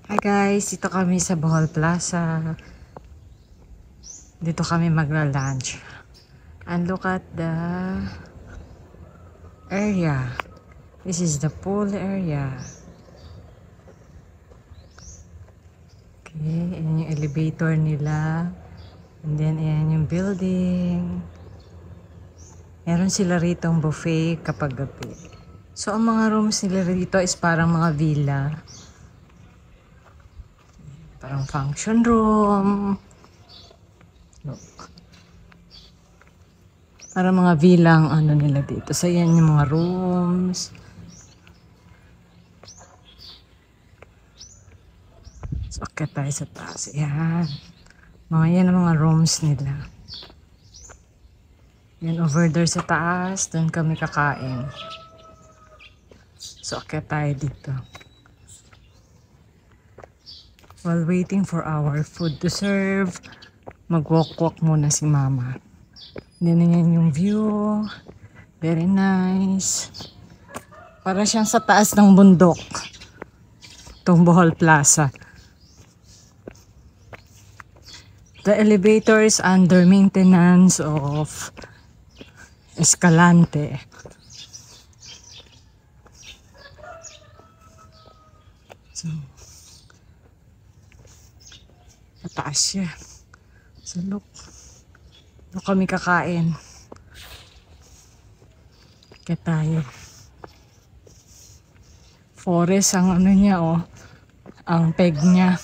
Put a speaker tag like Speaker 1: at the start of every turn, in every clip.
Speaker 1: Hi guys, dito kami sa Bohol Plaza. Dito kami magla-lunch. And look at the area. This is the pool area. Okay, ayan yung elevator nila. And then ayan yung building. Meron sila rito ang buffet kapag gabi. So ang mga rooms nila rito is parang mga villa. Parang function room. Look. Para mga villa ang ano nila dito. So yan yung mga rooms. So akit tayo sa taas. Yan. Yan ang mga rooms nila. Yan over there sa taas. Doon kami kakain. So akit tayo dito. While waiting for our food to serve, mag-walk-walk muna si mama. Then yan yung view. Very nice. Para siyang sa taas ng bundok. Itong Bohol Plaza. The elevator is under maintenance of Escalante. So, mataas siya. So look. Doon kami kakain. Kaya tayo. Forest ang ano niya oh. Ang peg niya.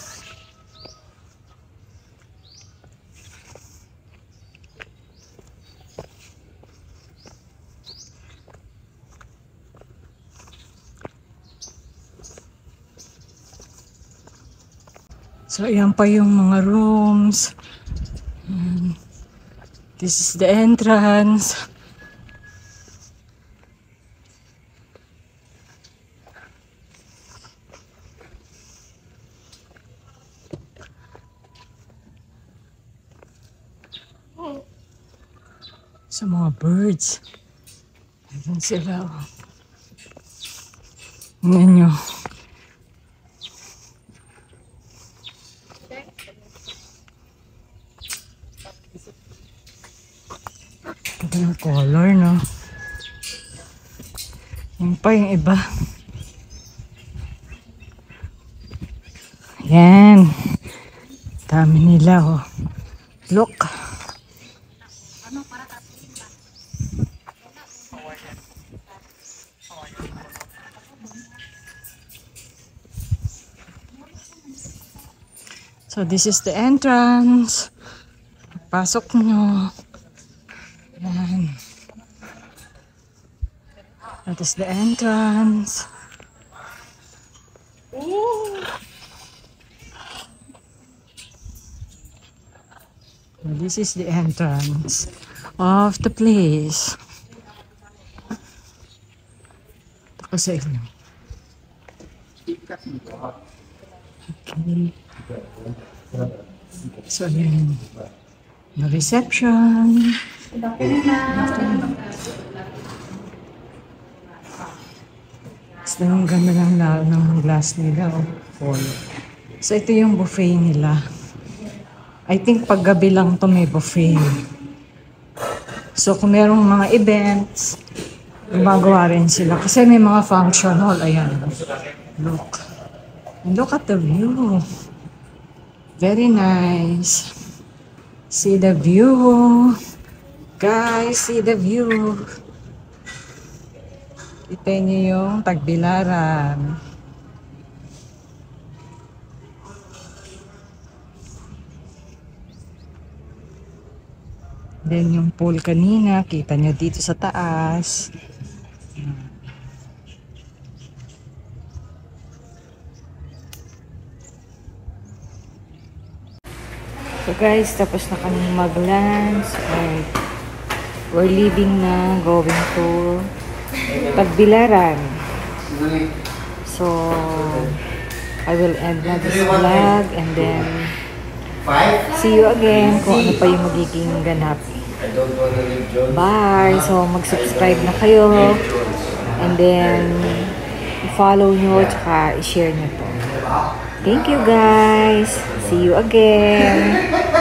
Speaker 1: So ayan pa yung mga rooms. This is the entrance. Sa mga birds. Ayan sila. Ayan nyo. Ito yung color, no? Yung pa yung iba. Ayan. Dami nila, oh. Look. So this is the entrance. Pasok nyo. Ayan. That is the entrance. And this is the entrance of the place. Ito sa inyo. Okay. So ayan. The reception. Basta yung ganda ng glass nila. Oh. So ito yung buffet nila. I think paggabi lang to may buffet. So kung merong mga events, gumagawa rin sila. Kasi may mga function hall. Ayan. Look. And look at the view. Very nice. See the view. Guys, see the view. Kita niyo yung Tagbilaran. Then yung pool kanina, kita niyo dito sa taas. So guys, tapos na kami mag-lunch and we're leaving na, going to Tagbilaran. So I will end na this vlog and then see you again kung ano pa yung magiging ganap. Bye! So mag-subscribe na kayo and then if
Speaker 2: i-follow nyo, tsaka i-share nyo to. Thank you guys! See you again!